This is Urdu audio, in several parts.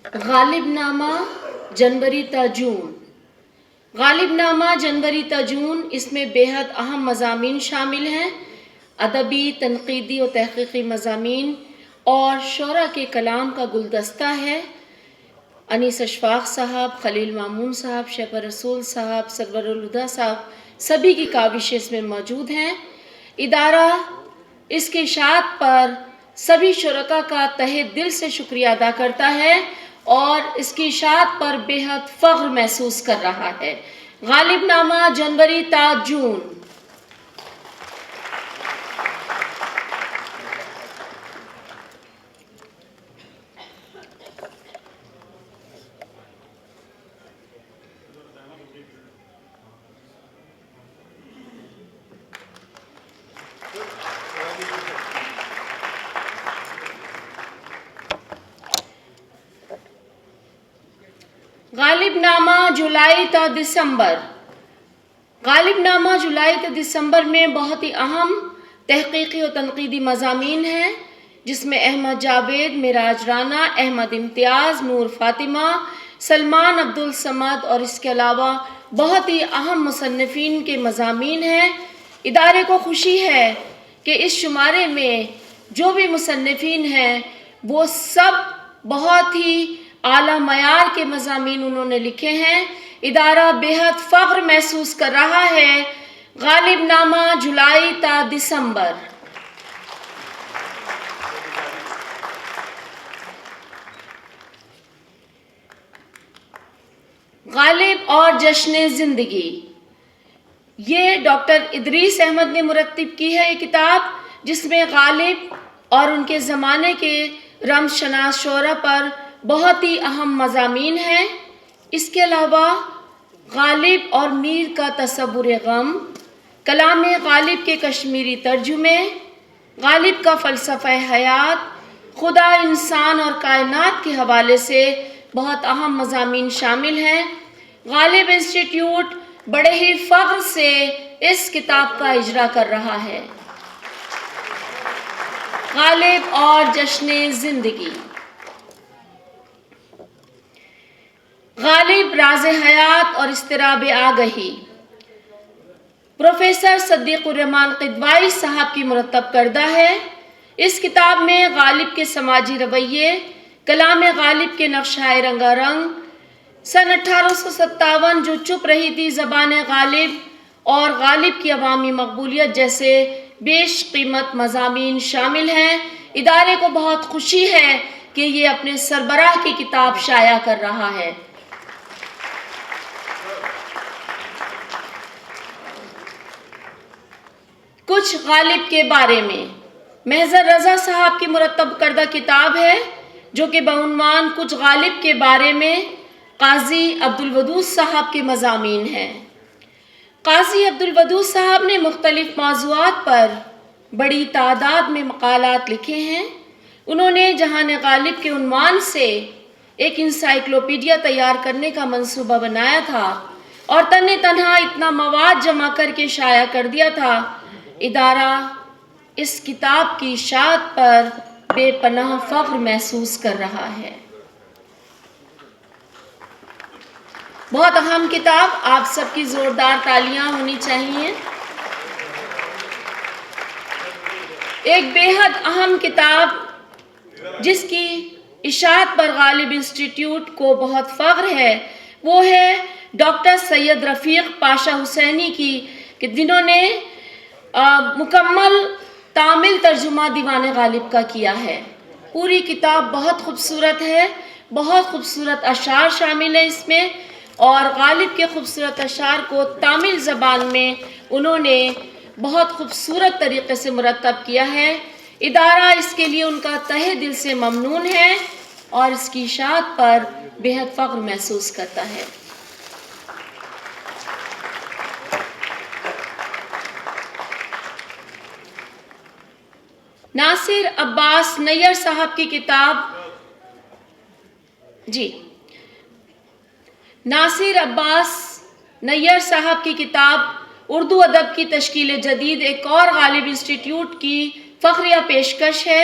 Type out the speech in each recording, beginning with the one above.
غالب نامہ جنوری تا جون۔ غالب نامہ جنوری تا جون، اس میں بیحد اہم مضامین شامل ہیں، ادبی، تنقیدی و تحقیقی مضامین اور شعراء کے کلام کا گلدستہ ہے۔ انیس اشفاق صاحب، خلیل مامون صاحب، شیخ رسول صاحب، سرور الہدا صاحب، سبھی کی کاوشیں اس میں موجود ہیں۔ ادارہ اس کے اشاعت پر سبھی شرکاء کا تہہ دل سے شکریہ ادا کرتا ہے اور اس کی اشاعت پر بیحد فخر محسوس کر رہا ہے۔ غالب نامہ جنوری تا جون۔ غالب نامہ جولائی تا دسمبر۔ غالب نامہ جولائی تا دسمبر میں بہت ہی اہم تحقیقی و تنقیدی مضامین ہیں، جس میں احمد جاوید، معراج رانا، احمد امتیاز، نور فاطمہ، سلمان عبدالصمد اور اس کے علاوہ بہت ہی اہم مصنفین کے مضامین ہیں۔ ادارے کو خوشی ہے کہ اس شمارے میں جو بھی مصنفین ہیں وہ سب بہت ہی اعلیٰ معیار کے مضامین انہوں نے لکھے ہیں۔ ادارہ بیحد فخر محسوس کر رہا ہے۔ غالب نامہ جولائی تا دسمبر۔ غالب اور جشن زندگی، یہ ڈاکٹر ادریس احمد نے مرتب کی ہے یہ کتاب، جس میں غالب اور ان کے زمانے کے رمز شناس شعراء پر بہت ہی اہم مضامین ہیں۔ اس کے علاوہ غالب اور میر کا تصور غم، کلام غالب کے کشمیری ترجمے، غالب کا فلسفہ حیات، خدا، انسان اور کائنات کے حوالے سے بہت اہم مضامین شامل ہیں۔ غالب انسٹیٹیوٹ بڑے ہی فخر سے اس کتاب کا اجرا کر رہا ہے۔ غالب اور جشن زندگی۔ غالب راز حیات اور اضطراب آگہی، پروفیسر صدیق الرحمن قدوائی صاحب کی مرتب کردہ ہے۔ اس کتاب میں غالب کے سماجی رویے، کلام غالب کے نقشۂ رنگا رنگ، سن 1857 جو چپ رہی تھی زبان غالب اور غالب کی عوامی مقبولیت جیسے بیش قیمت مضامین شامل ہیں۔ ادارے کو بہت خوشی ہے کہ یہ اپنے سربراہ کی کتاب شائع کر رہا ہے۔ کچھ غالب کے بارے میں، محضر رضا صاحب کی مرتب کردہ کتاب ہے جو کہ بعنوان کچھ غالب کے بارے میں قاضی عبدالودود صاحب کے مضامین ہیں۔ قاضی عبدالودود صاحب نے مختلف موضوعات پر بڑی تعداد میں مقالات لکھے ہیں۔ انہوں نے جہان غالب کے عنوان سے ایک انسائیکلوپیڈیا تیار کرنے کا منصوبہ بنایا تھا اور تنہا اتنا مواد جمع کر کے شائع کر دیا تھا۔ ادارہ اس کتاب کی اشاعت پر بے پناہ فخر محسوس کر رہا ہے۔ بہت اہم کتاب، آپ سب کی زوردار تالیاں ہونی چاہیے۔ ایک بے حد اہم کتاب جس کی اشاعت پر غالب انسٹیٹیوٹ کو بہت فخر ہے، وہ ہے ڈاکٹر سید رفیق پاشا حسینی کی، کہ جنہوں نے مکمل تامل ترجمہ دیوان غالب کا کیا ہے۔ پوری کتاب بہت خوبصورت ہے، بہت خوبصورت اشعار شامل ہیں اس میں، اور غالب کے خوبصورت اشعار کو تامل زبان میں انہوں نے بہت خوبصورت طریقے سے مرتب کیا ہے۔ ادارہ اس کے لیے ان کا تہہ دل سے ممنون ہے اور اس کی اشاعت پر بے حد فخر محسوس کرتا ہے۔ ناصر عباس نیّر صاحب کی کتاب، ناصر عباس نیّر صاحب کی کتاب اردو ادب کی تشکیل جدید ایک اور غالب انسٹیٹیوٹ کی فخریہ پیشکش ہے۔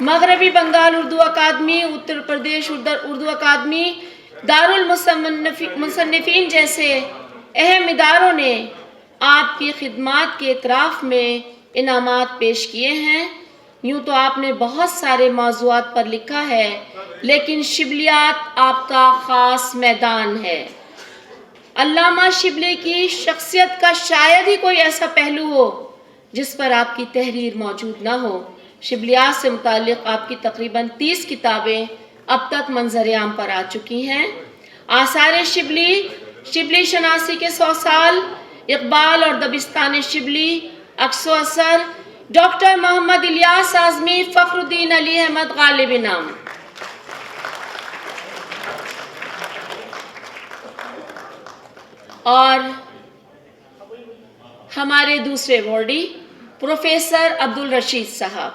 مغربی بنگال اردو اکادمی، اتر پردیش اردو اکادمی، دارالمصنفین جیسے اہم اداروں نے آپ کی خدمات کے اعتراف میں انعامات پیش کیے ہیں۔ یوں تو آپ نے بہت سارے موضوعات پر لکھا ہے، لیکن شبلیات آپ کا خاص میدان ہے۔ علامہ شبلی کی شخصیت کا شاید ہی کوئی ایسا پہلو ہو جس پر آپ کی تحریر موجود نہ ہو۔ شبلیات سے متعلق آپ کی تقریباً 30 کتابیں اب تک منظر عام پر آ چکی ہیں۔ آثار شبلی، شبلی شناسی کے 100 سال، اقبال اور دبستان شبلی، عکس و اثر، ڈاکٹر محمد الیاس اعظمی، فخر الدین علی احمد غالب انعام۔ اور ہمارے دوسرے ایوارڈی پروفیسر عبدالرشید صاحب،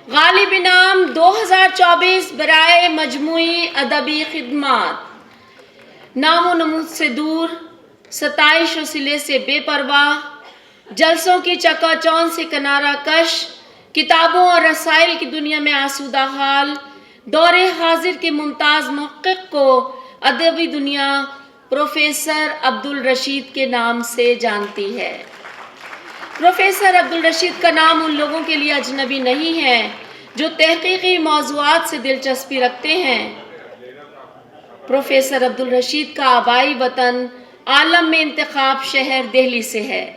غالب انعام 2024 برائے مجموعی ادبی خدمات، نام و نمود سے دور، ستائش و صلے سے بے پرواہ، جلسوں کی چکا چوند سے کنارہ کش، کتابوں اور رسائل کی دنیا میں آسودہ حال، دور حاضر کے ممتاز محقق کو ادبی دنیا پروفیسر عبدالرشید کے نام سے جانتی ہے۔ پروفیسر عبدالرشید کا نام ان لوگوں کے لیے اجنبی نہیں ہے جو تحقیقی موضوعات سے دلچسپی رکھتے ہیں۔ پروفیسر عبدالرشید کا آبائی وطن عالم میں انتخاب شہر دہلی سے ہے۔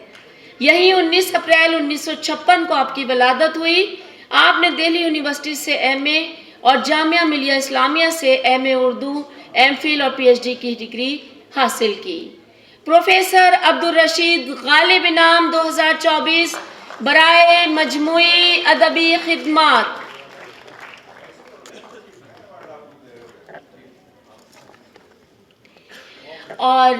یہی 19 اپریل 1956 کو آپ کی ولادت ہوئی۔ آپ نے دہلی یونیورسٹی سے ایم.اے اور جامعہ ملیہ اسلامیہ سے ایم.اے اردو، ایم فل اور پی ایچ ڈی کی ڈگری حاصل کی۔ پروفیسر عبدالرشید غالب انعام 2024 برائے مجموعی ادبی خدمات۔ اور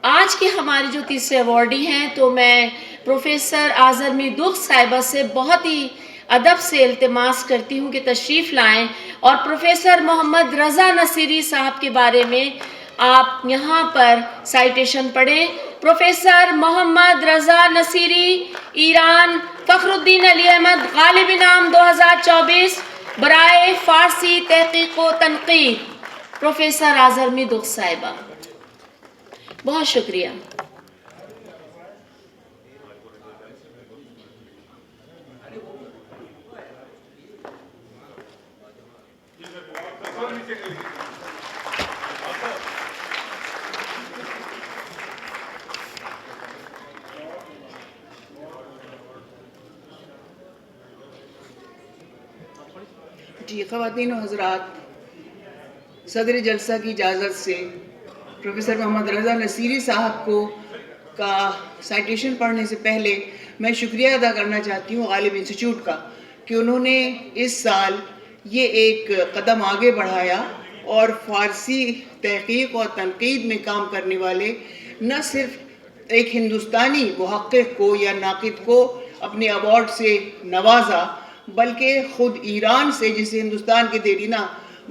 آج کے ہمارے جو تیسرے ایوارڈی ہیں تو میں پروفیسر آزرمی دخ صاحبہ سے بہت ہی ادب سے التماس کرتی ہوں کہ تشریف لائیں اور پروفیسر محمد رضا نصیری صاحب کے بارے میں آپ یہاں پر سائٹیشن پڑھیں۔ پروفیسر محمد رضا نصیری، ایران، فخر الدین علی احمد غالب انعام 2024 برائے فارسی تحقیق و تنقید، پروفیسر آزرمی دخ صاحبہ۔ بہت شکریہ۔ جی خواتین و حضرات، صدر جلسہ کی اجازت سے پروفیسر محمد رضا نصیری صاحب کا سائٹیشن پڑھنے سے پہلے میں شکریہ ادا کرنا چاہتی ہوں غالب انسٹیٹیوٹ کا کہ انہوں نے اس سال یہ ایک قدم آگے بڑھایا اور فارسی تحقیق اور تنقید میں کام کرنے والے نہ صرف ایک ہندوستانی محقق کو یا ناقد کو اپنے ایوارڈ سے نوازا، بلکہ خود ایران سے، جسے ہندوستان کے دیرینہ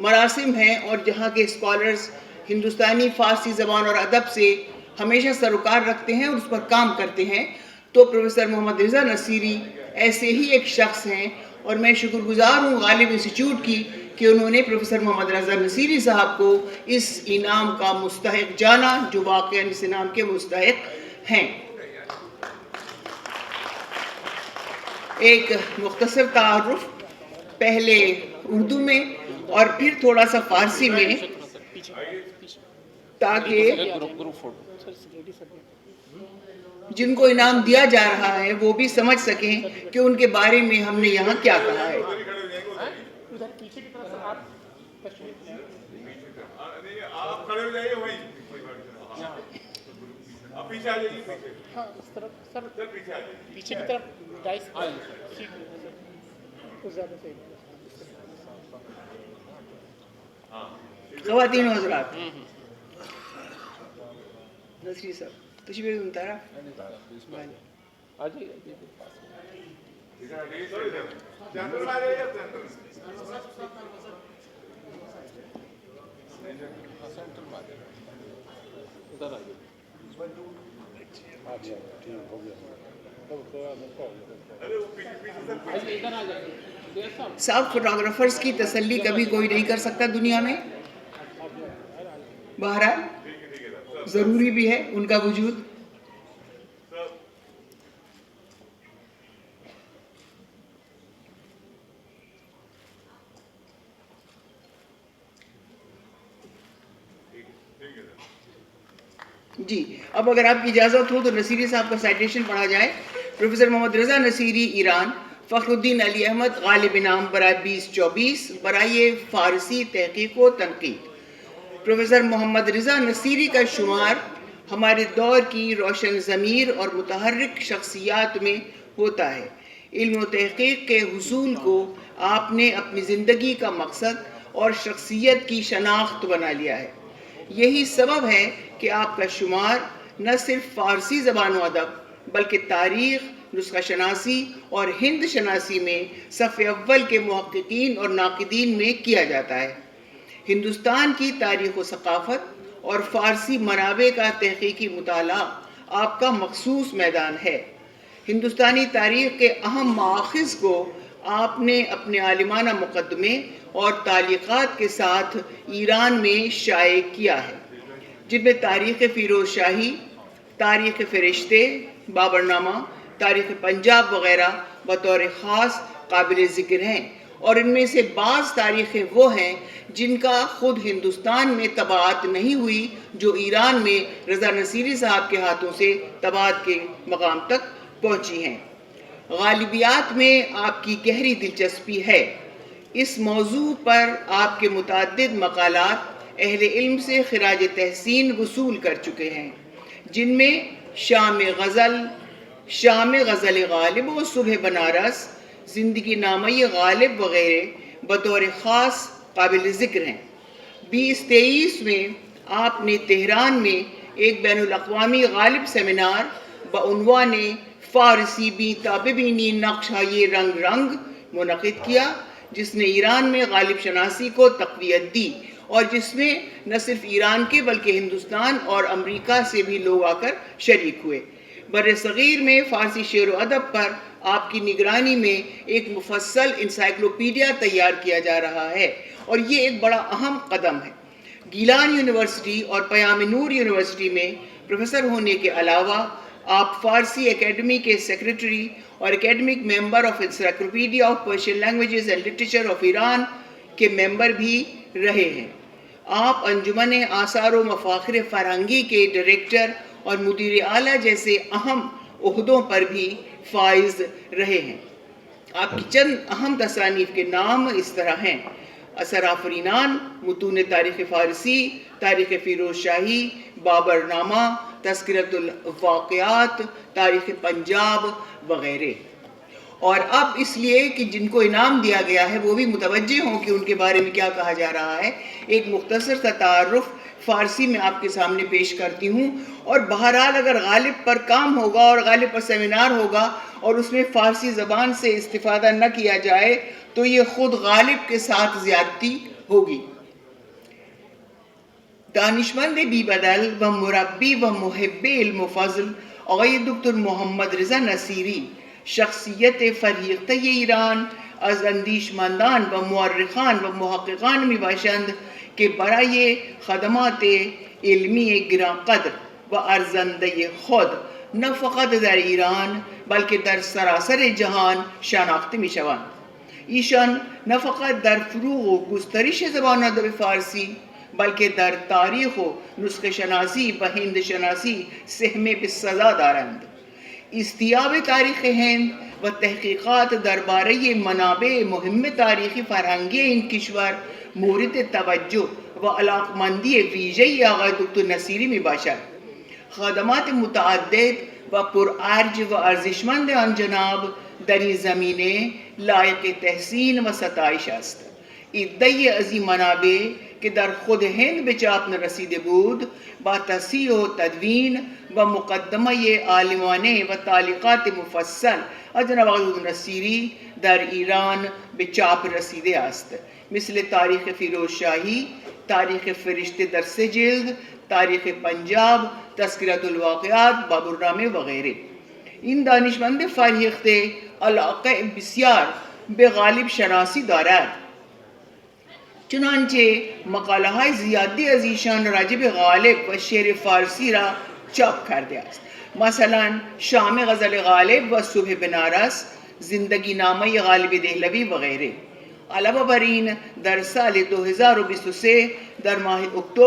مراسم ہیں اور جہاں کے اسکالرز ہندوستانی فارسی زبان اور ادب سے ہمیشہ سروکار رکھتے ہیں اور اس پر کام کرتے ہیں، تو پروفیسر محمد رضا نصیری ایسے ہی ایک شخص ہیں۔ اور میں شکر گزار ہوں غالب انسٹیٹیوٹ کی کہ انہوں نے پروفیسر محمد رضا نصیری صاحب کو اس انعام کا مستحق جانا، جو واقعاً اس انعام کے مستحق ہیں۔ ایک مختصر تعارف پہلے اردو میں اور پھر تھوڑا سا فارسی میں، تاکہ جن کو انعام دیا جا رہا ہے وہ بھی سمجھ سکیں کہ ان کے بارے میں ہم نے یہاں کیا کہا ہے۔ پیچھے کی طرف خواتین و حضرات، نصری صاحب تشریف اتارا۔ اچھا ٹھیک ہو گیا۔ صاحب فوٹوگرافرز کی تسلی کبھی کوئی نہیں کر سکتا دنیا میں، بہرحال ضروری بھی ہے ان کا وجود. جی اب اگر آپ کی اجازت ہو تو نصیری صاحب کا سائٹیشن پڑھا جائے. پروفیسر محمد رضا نصیری ایران، فخر الدین علی احمد غالب انعام برائے 2024 برائے فارسی تحقیق و تنقید. پروفیسر محمد رضا نصیری کا شمار ہمارے دور کی روشن ضمیر اور متحرک شخصیات میں ہوتا ہے. علم و تحقیق کے حصول کو آپ نے اپنی زندگی کا مقصد اور شخصیت کی شناخت بنا لیا ہے. یہی سبب ہے کہ آپ کا شمار نہ صرف فارسی زبان و ادب بلکہ تاریخ، نسخہ شناسی اور ہند شناسی میں صف اول کے محققین اور ناقدین میں کیا جاتا ہے. ہندوستان کی تاریخ و ثقافت اور فارسی منابع کا تحقیقی مطالعہ آپ کا مخصوص میدان ہے. ہندوستانی تاریخ کے اہم مآخذ کو آپ نے اپنے عالمانہ مقدمے اور تعلیقات کے ساتھ ایران میں شائع کیا ہے، جن میں تاریخ فیروز شاہی، تاریخ فرشتے، بابر نامہ، تاریخ پنجاب وغیرہ بطور خاص قابل ذکر ہیں. اور ان میں سے بعض تاریخیں وہ ہیں جن کا خود ہندوستان میں طباعت نہیں ہوئی، جو ایران میں رضا نصیری صاحب کے ہاتھوں سے طباعت کے مقام تک پہنچی ہیں. غالبیات میں آپ کی گہری دلچسپی ہے. اس موضوع پر آپ کے متعدد مقالات اہل علم سے خراج تحسین وصول کر چکے ہیں، جن میں شام غزل غالب و صبح بنارس، زندگی نامہ غالب وغیرہ بطور خاص قابل ذکر ہیں. 2023 میں آپ نے تہران میں ایک بین الاقوامی غالب سیمینار بعنوان فارسی بی تاببینی نقش یہ رنگ رنگ منعقد کیا، جس نے ایران میں غالب شناسی کو تقویت دی اور جس میں نہ صرف ایران کے بلکہ ہندوستان اور امریکہ سے بھی لوگ آ کر شریک ہوئے. بر صغیر میں فارسی شعر و ادب پر آپ کی نگرانی میں ایک مفصل انسائکلوپیڈیا تیار کیا جا رہا ہے اور یہ ایک بڑا اہم قدم ہے. گیلان یونیورسٹی اور پیام نور یونیورسٹی میں پروفیسر ہونے کے علاوہ آپ فارسی اکیڈمی کے سیکریٹری اور academic member of encyclopaedia of Persian languages and literature of Iran کے ممبر بھی رہے ہیں. آپ انجمن آثار و مفاخر فرہنگی کے ڈائریکٹر اور مدیر اعلیٰ جیسے اہم عہدوں پر بھی فائز رہے ہیں. آپ کی چند اہم تصانیف کے نام اس طرح ہیں: اثر آفرینان، متون تاریخ فارسی، تاریخ فیروز شاہی، بابر نامہ، تذکرۃ الواقعات، تاریخ پنجاب وغیرہ. اور اب اس لیے کہ جن کو انعام دیا گیا ہے وہ بھی متوجہ ہوں کہ ان کے بارے میں کیا کہا جا رہا ہے، ایک مختصر سا تعارف فارسی میں آپ کے سامنے پیش کرتی ہوں. اور بہرحال اگر غالب پر کام ہوگا اور غالب پر سیمینار ہوگا اور اس میں فارسی زبان سے استفادہ نہ کیا جائے تو یہ خود غالب کے ساتھ زیادتی ہوگی. دانشمند بی بدل و مربی و محب علم و فضل آقای دکتر محمد رضا نصیری شخصیت فرهیخته ایران از اندیشمندان و مورخان و محققان می باشند که برای خدمات علمی گرانقدر و ارزنده خود نه فقط در ایران بلکه در سراسر جهان شناخته می شوند. ایشان نه فقط در فروغ و گسترش زبان ادب فارسی بلکه در تاریخ و نسخه شناسی و هند شناسی سهم بسزا دارند. استیاب تاریخ هند و تحقیقات درباره منابع مهم تاریخی فرهنگی این کشور مورد توجه و علاقمندی ویژه‌ای آقای دکتر نصیری می باشد. خدمات متعدد و پرارج و ارزشمند آن جناب در این زمینه لایق تحسین و ستایش است. عده‌ای از این منابع که در خود هند به چاپ نرسیده بود با تصحیح و تدوین و مقدمه عالمانه و تعلیقات مفصل از جناب آقای دکتر نصیری در ایران به چاپ رسیده است، مثل تاریخ فیروز شاهی، تاریخ فرشته در 3 جلد، تاریخ پنجاب، تذکرۃ الواقعات، بابرنامه وغیرہ. این دانشمند فرهیخته علاقه بسیار به غالب شناسی دارد، چنانچه مقاله های زیادی از ایشان راجع به غالب و شعر فارسی را چاپ کرده است. مثلا شام غزل غالب و صبح بنارس، زندگی نامه غالب دهلوی و غیره. علاوه بر این در سال 2023 در ماه اکتبر